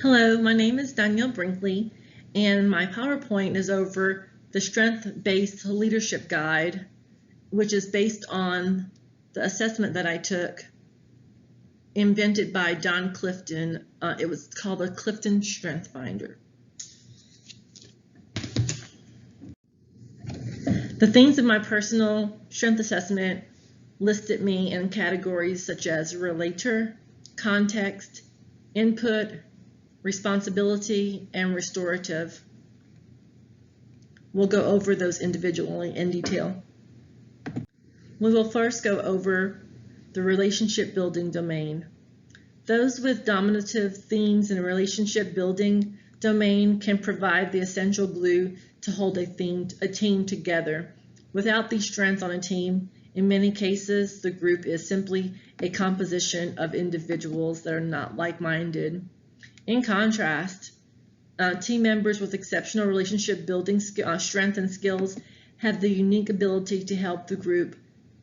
Hello, my name is Danielle Brinkley, and my PowerPoint is over the Strength-Based Leadership Guide, which is based on the assessment that I took, invented by Don Clifton. It was called the Clifton Strength Finder. The themes of my personal strength assessment listed me in categories such as relator, context, input, responsibility, and restorative. We'll go over those individually in detail. We will first go over the relationship building domain. Those with dominative themes in a relationship building domain can provide the essential glue to hold a team together. Without these strengths on a team, in many cases, the group is simply a composition of individuals that are not like-minded. In contrast, team members with exceptional relationship building strength and skills have the unique ability to help the group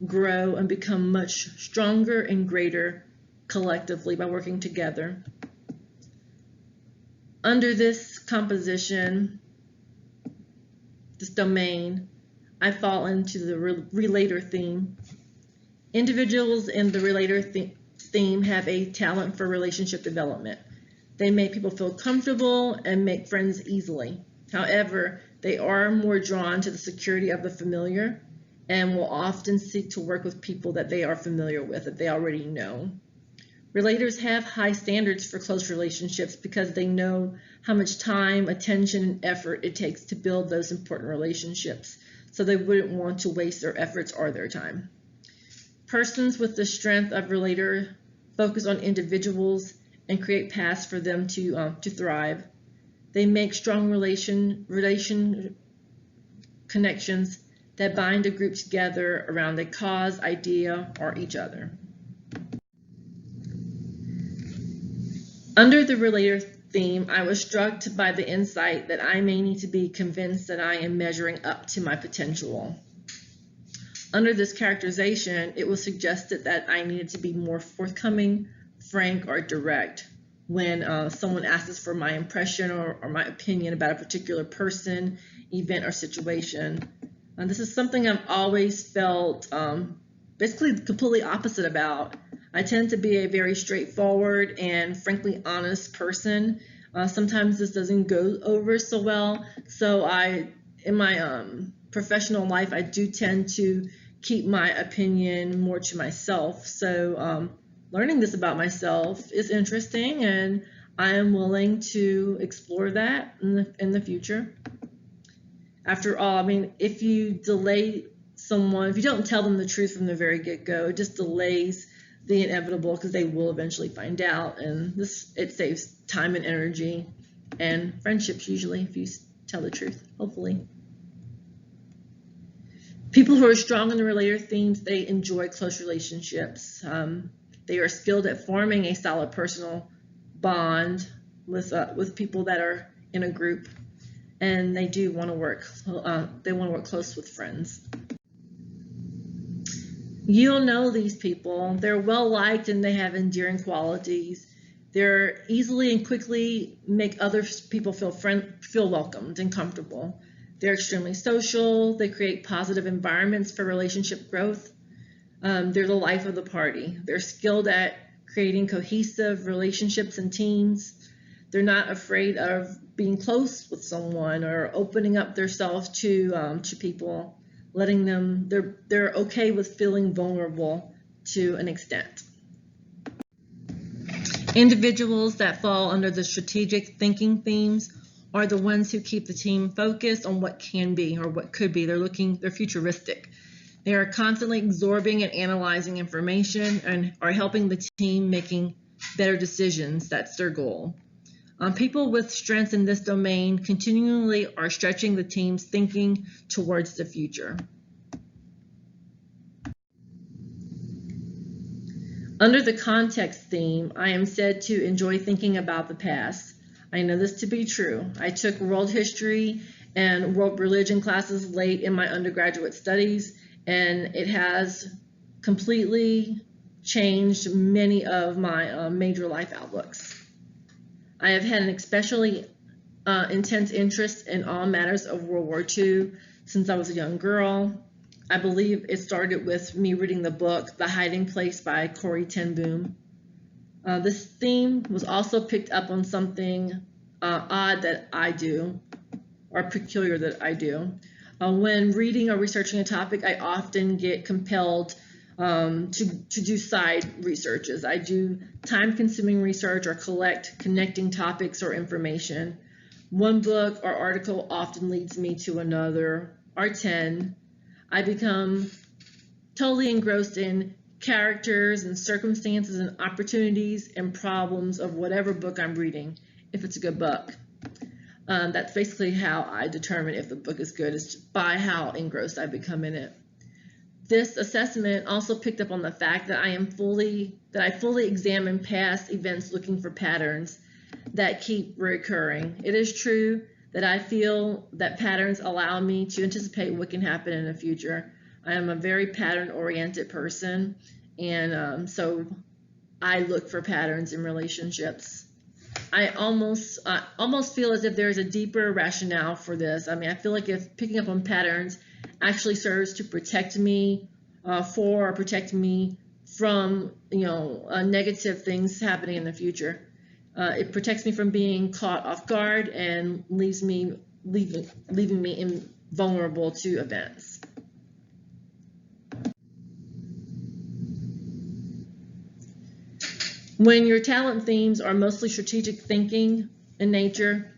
grow and become much stronger and greater collectively by working together. Under this composition, this domain, I fall into the relator theme. Individuals in the relator theme have a talent for relationship development. They make people feel comfortable and make friends easily. However, they are more drawn to the security of the familiar and will often seek to work with people that they are familiar with, that they already know. Relators have high standards for close relationships because they know how much time, attention, and effort it takes to build those important relationships, so they wouldn't want to waste their efforts or their time. Persons with the strength of relator focus on individuals and create paths for them to thrive. They make strong relation connections that bind a group together around a cause, idea, or each other. Under the relator theme, I was struck by the insight that I may need to be convinced that I am measuring up to my potential. Under this characterization, it was suggested that I needed to be more forthcoming, frank, or direct when someone asks for my impression or my opinion about a particular person, event, or situation. And this is something I've always felt basically completely opposite about. I tend to be a very straightforward and frankly honest person. Sometimes this doesn't go over so well. So in my professional life, I do tend to keep my opinion more to myself. So learning this about myself is interesting, and I am willing to explore that in the future. After all, I mean, if you delay someone, if you don't tell them the truth from the very get-go, it just delays the inevitable because they will eventually find out, and it saves time and energy and friendships usually if you tell the truth, hopefully. People who are strong in the relator themes, they enjoy close relationships. They are skilled at forming a solid personal bond with people that are in a group, and they do want to work. They want to work close with friends. You'll know these people. They're well liked and they have endearing qualities. They're easily and quickly make other people feel welcomed and comfortable. They're extremely social. They create positive environments for relationship growth. They're the life of the party. They're skilled at creating cohesive relationships and teams. They're not afraid of being close with someone or opening up themselves to people, letting them, they're okay with feeling vulnerable to an extent. Individuals that fall under the strategic thinking themes are the ones who keep the team focused on what can be or what could be. They're futuristic. They are constantly absorbing and analyzing information and are helping the team making better decisions. That's their goal. People with strengths in this domain continually are stretching the team's thinking towards the future. Under the context theme, I am said to enjoy thinking about the past. I know this to be true. I took world history and world religion classes late in my undergraduate studies, and it has completely changed many of my major life outlooks. I have had an especially intense interest in all matters of World War II since I was a young girl. I believe it started with me reading the book The Hiding Place by Corrie ten Boom. This theme was also picked up on something odd that I do, or peculiar that I do. When reading or researching a topic, I often get compelled to do side researches. I do time-consuming research or collect connecting topics or information. One book or article often leads me to another, or 10. I become totally engrossed in characters and circumstances and opportunities and problems of whatever book I'm reading, if it's a good book. That's basically how I determine if the book is good, is by how engrossed I become in it. This assessment also picked up on the fact that I fully examine past events looking for patterns that keep recurring. It is true that I feel that patterns allow me to anticipate what can happen in the future. I am a very pattern-oriented person, and so I look for patterns in relationships. I almost feel as if there's a deeper rationale for this. I mean, I feel like if picking up on patterns actually serves to protect me protect me from negative things happening in the future. It protects me from being caught off guard and leaving me vulnerable to events. When your talent themes are mostly strategic thinking in nature,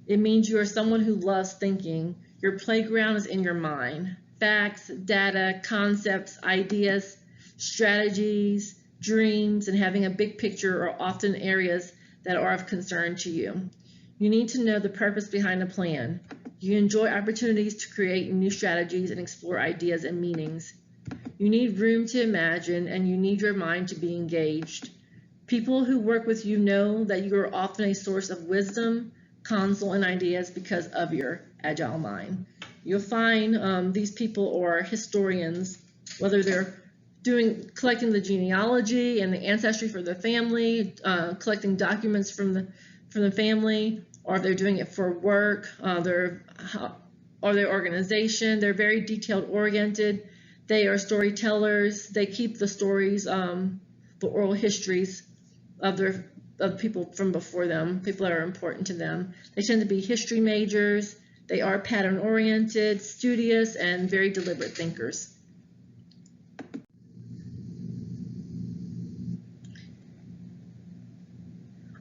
it means you are someone who loves thinking. Your playground is in your mind. Facts, data, concepts, ideas, strategies, dreams, and having a big picture are often areas that are of concern to you. You need to know the purpose behind a plan. You enjoy opportunities to create new strategies and explore ideas and meanings. You need room to imagine, and you need your mind to be engaged. People who work with you know that you are often a source of wisdom, counsel, and ideas because of your agile mind. You'll find these people are historians, whether they're collecting the genealogy and the ancestry for the family, collecting documents from the family, or if they're doing it for work, or their organization. They're very detailed oriented. They are storytellers. They keep the stories, the oral histories of people from before them, people that are important to them. They tend to be history majors. They are pattern-oriented, studious, and very deliberate thinkers.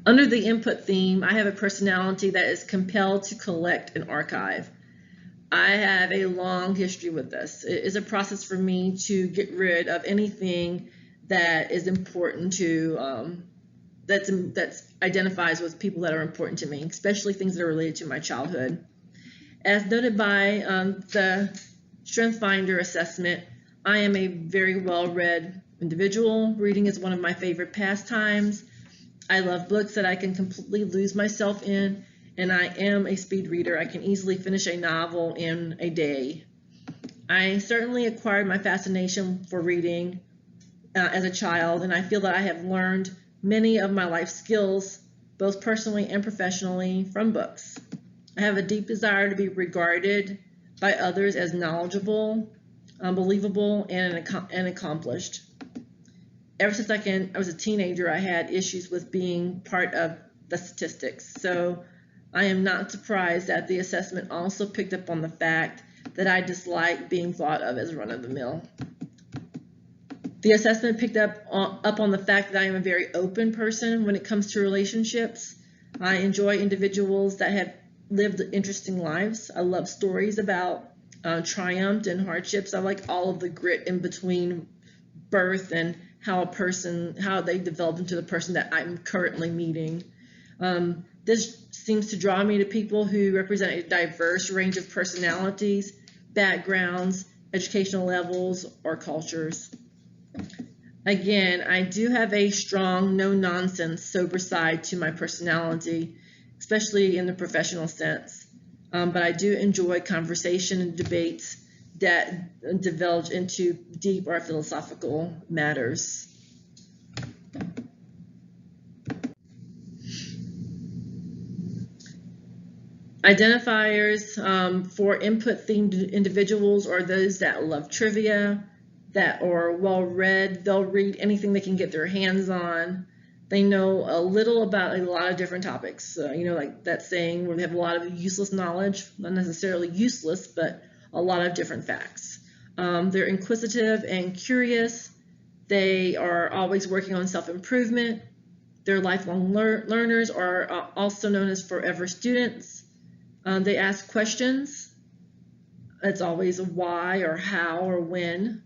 Under the input theme, I have a personality that is compelled to collect and archive. I have a long history with this. It is a process for me to get rid of anything that is important to that identifies with people that are important to me, especially things that are related to my childhood. As noted by the Strength Finder assessment, I am a very well-read individual. Reading is one of my favorite pastimes. I love books that I can completely lose myself in, and I am a speed reader. I can easily finish a novel in a day. I certainly acquired my fascination for reading as a child, and I feel that I have learned many of my life skills, both personally and professionally, from books. I have a deep desire to be regarded by others as knowledgeable, believable, and accomplished. Ever since I was a teenager, I had issues with being part of the statistics. So I am not surprised that the assessment also picked up on the fact that I dislike being thought of as run-of-the-mill. The assessment picked up on the fact that I am a very open person when it comes to relationships. I enjoy individuals that have lived interesting lives. I love stories about triumph and hardships. I like all of the grit in between birth and how they develop into the person that I'm currently meeting. This seems to draw me to people who represent a diverse range of personalities, backgrounds, educational levels, or cultures. Again, I do have a strong, no-nonsense, sober side to my personality, especially in the professional sense. But I do enjoy conversation and debates that divulge into deep or philosophical matters. Identifiers for input-themed individuals are those that love trivia, that are well-read. They'll read anything they can get their hands on. They know a little about a lot of different topics. Like that saying where they have a lot of useless knowledge, not necessarily useless, but a lot of different facts. They're inquisitive and curious. They are always working on self-improvement. They're lifelong learners, are also known as forever students. They ask questions. It's always a why or how or when.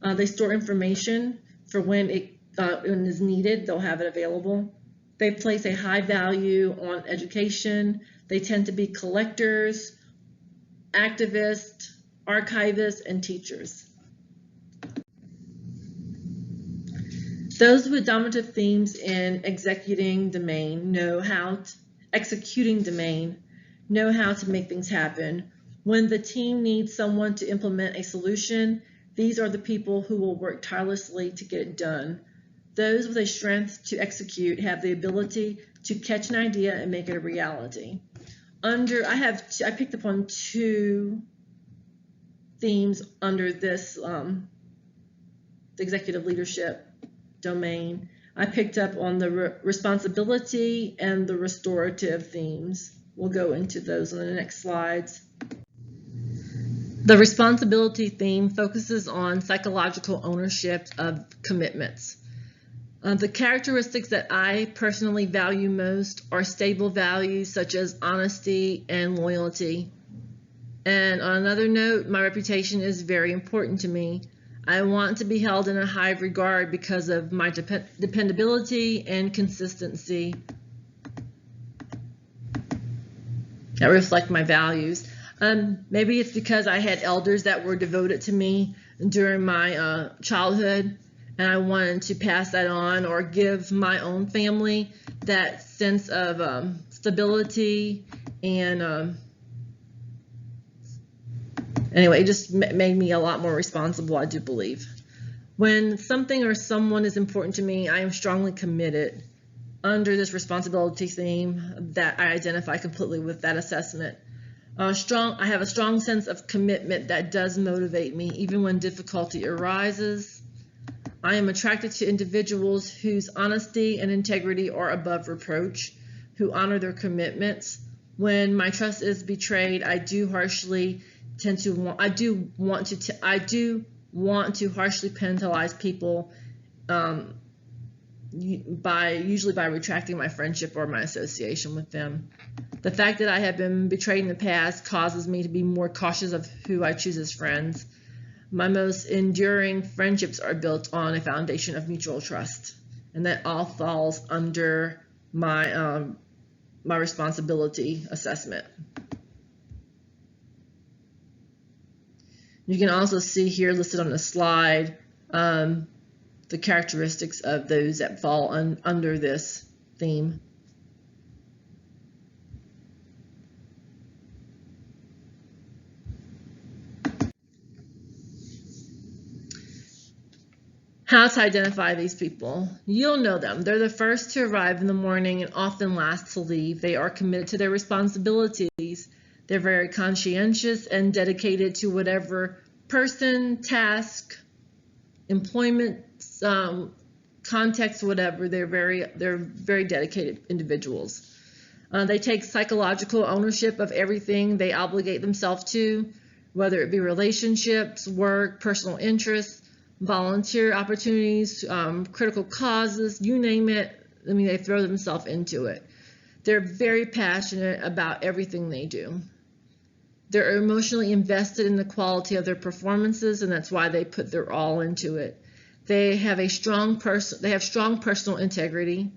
They store information for when it is needed. They'll have it available. They place a high value on education. They tend to be collectors, activists, archivists, and teachers. Those with dominative themes in executing domain know how to make things happen. When the team needs someone to implement a solution, these are the people who will work tirelessly to get it done. Those with a strength to execute have the ability to catch an idea and make it a reality. I picked up on two themes under this executive leadership domain. I picked up on the responsibility and the restorative themes. We'll go into those on the next slides. The responsibility theme focuses on psychological ownership of commitments. The characteristics that I personally value most are stable values such as honesty and loyalty. And on another note, my reputation is very important to me. I want to be held in a high regard because of my dependability and consistency that reflect my values. Maybe it's because I had elders that were devoted to me during my childhood, and I wanted to pass that on or give my own family that sense of stability and anyway, it just made me a lot more responsible, I do believe. When something or someone is important to me, I am strongly committed. Under this responsibility theme that I identify completely with that assessment. I have a strong sense of commitment that does motivate me even when difficulty arises. I am attracted to individuals whose honesty and integrity are above reproach, who honor their commitments. When my trust is betrayed, I do want to harshly penalize people usually by retracting my friendship or my association with them. The fact that I have been betrayed in the past causes me to be more cautious of who I choose as friends. My most enduring friendships are built on a foundation of mutual trust, and that all falls under my my responsibility assessment. You can also see here listed on the slide the characteristics of those that fall under this theme. How to identify these people. You'll know them. They're the first to arrive in the morning and often last to leave. They are committed to their responsibilities. They're very conscientious and dedicated to whatever person, task, employment, context, whatever. They're very dedicated individuals. They take psychological ownership of everything they obligate themselves to, whether it be relationships, work, personal interests, volunteer opportunities, critical causes, you name it. I mean, they throw themselves into it. They're very passionate about everything they do. They're emotionally invested in the quality of their performances, and that's why they put their all into it. They have strong personal integrity.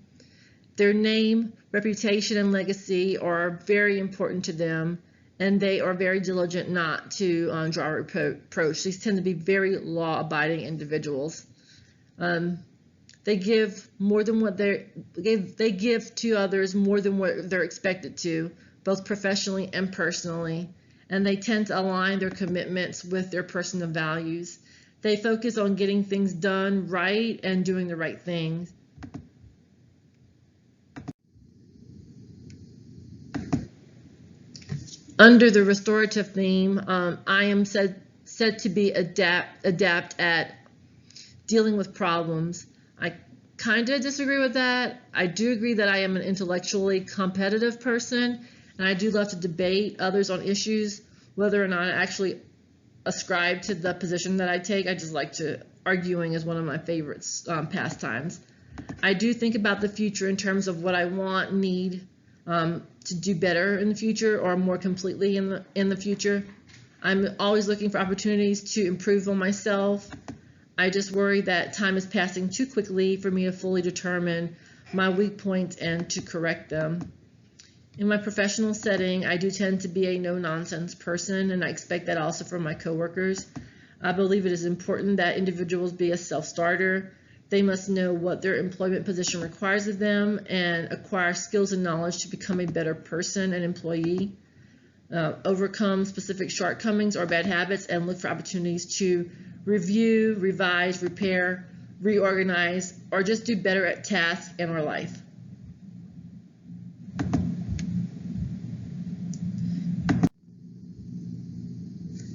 Their name, reputation, and legacy are very important to them, and they are very diligent not to draw reproach. These tend to be very law-abiding individuals. They give more than what they give to others more than what they're expected to, both professionally and personally. And they tend to align their commitments with their personal values. They focus on getting things done right and doing the right things. Under the restorative theme, I am said to be adept at dealing with problems. I kind of disagree with that. I do agree that I am an intellectually competitive person, and I do love to debate others on issues, whether or not I actually ascribe to the position that I take. I just like to arguing is one of my favorite pastimes. I do think about the future in terms of what I want, need to do better in the future or more completely in the future. I'm always looking for opportunities to improve on myself. I just worry that time is passing too quickly for me to fully determine my weak points and to correct them. In my professional setting, I do tend to be a no-nonsense person, and I expect that also from my coworkers. I believe it is important that individuals be a self-starter. They must know what their employment position requires of them and acquire skills and knowledge to become a better person and employee, overcome specific shortcomings or bad habits, and look for opportunities to review, revise, repair, reorganize, or just do better at tasks in our life.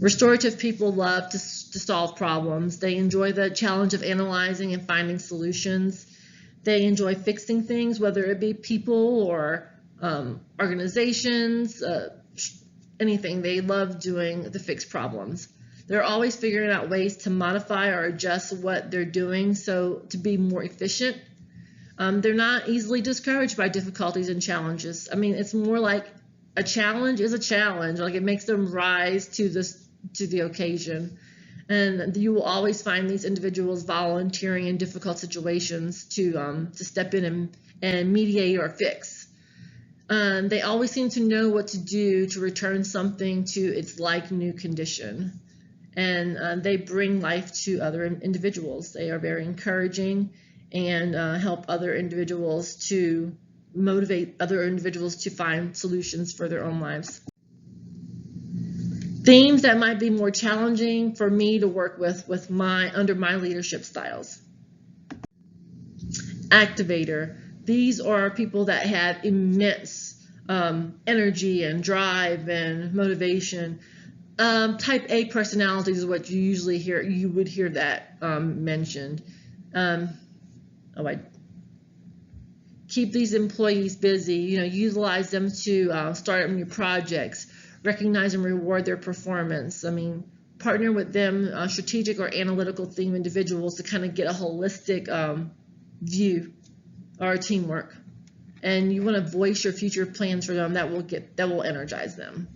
Restorative people love to solve problems. They enjoy the challenge of analyzing and finding solutions. They enjoy fixing things, whether it be people or organizations, anything. They love doing the fixed problems. They're always figuring out ways to modify or adjust what they're doing so to be more efficient. They're not easily discouraged by difficulties and challenges. I mean, it's more like a challenge is a challenge. Like it makes them rise to the occasion. And you will always find these individuals volunteering in difficult situations to step in and mediate or fix. They always seem to know what to do to return something to its like new condition. And they bring life to other individuals. They are very encouraging and help other individuals to motivate other individuals to find solutions for their own lives. Themes that might be more challenging for me to work with under my leadership styles. Activator. These are people that have immense energy and drive and motivation. Type A personalities is what you usually hear. You would hear that mentioned. Keep these employees busy. Utilize them to start new projects. Recognize and reward their performance. I mean, partner with them, strategic or analytical theme individuals to kind of get a holistic view or teamwork. And you want to voice your future plans for them that will energize them.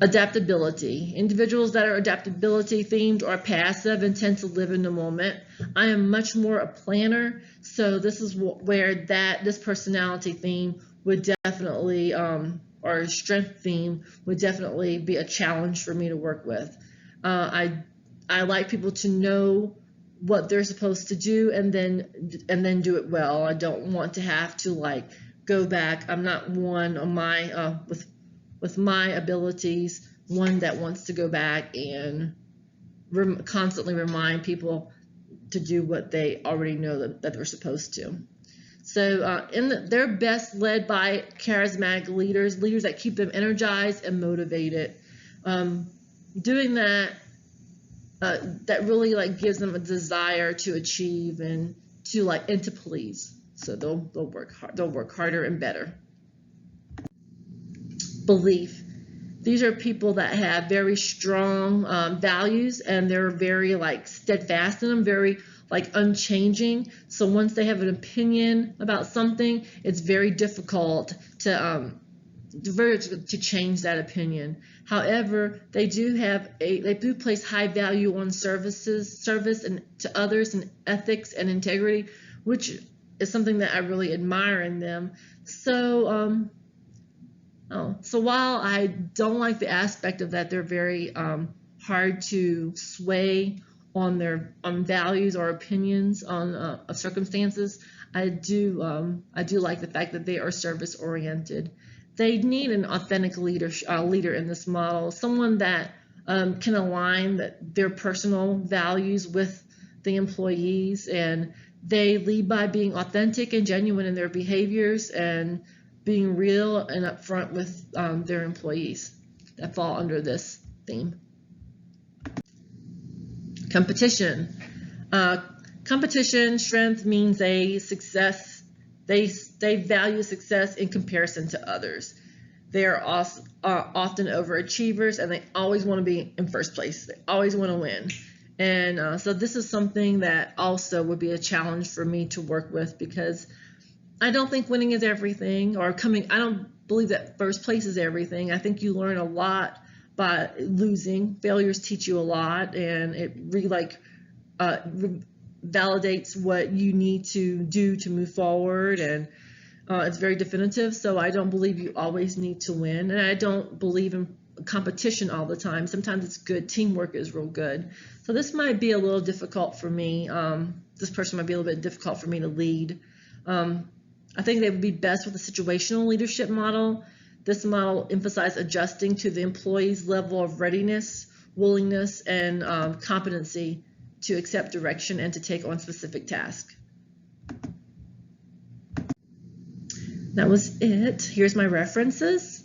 Adaptability. Individuals that are adaptability themed or passive and tend to live in the moment. I am much more a planner, so this is where this personality theme would definitely, or strength theme would definitely be a challenge for me to work with. I like people to know what they're supposed to do and then do it well. I don't want to have to go back. I'm not one on my with my abilities, one that wants to go back and constantly remind people to do what they already know that they're supposed to. So they're best led by charismatic leaders that keep them energized and motivated. Doing that, that really gives them a desire to achieve and to please. So they'll work hard. They'll work harder and better. Belief. These are people that have very strong values, and they're very steadfast in them, very unchanging. So once they have an opinion about something, it's very difficult to change that opinion. However, they do place high value on service and to others, and ethics and integrity, which is something that I really admire in them. So while I don't like the aspect of that, they're very hard to sway on values or opinions on circumstances. I do like the fact that they are service oriented. They need an authentic leader in this model, someone that can align their personal values with the employees, and They lead by being authentic and genuine in their behaviors and being real and upfront with their employees that fall under this theme. Competition. Competition strength means they value success in comparison to others. They are often overachievers, and they always want to be in first place. They always want to win. And so this is something that also would be a challenge for me to work with, because I don't think winning is everything, or I don't believe that first place is everything. I think you learn a lot by losing. Failures teach you a lot, and it really validates what you need to do to move forward, and it's very definitive. So I don't believe you always need to win, and I don't believe in competition all the time. Sometimes it's good. Teamwork is real good. So this might be a little difficult for me. This person might be a little bit difficult for me to lead. I think they would be best with a situational leadership model. This model emphasizes adjusting to the employee's level of readiness, willingness, and competency to accept direction and to take on specific tasks. That was it. Here's my references.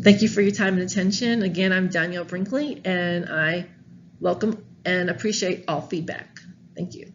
Thank you for your time and attention. Again, I'm Danielle Brinkley, and I welcome and appreciate all feedback. Thank you.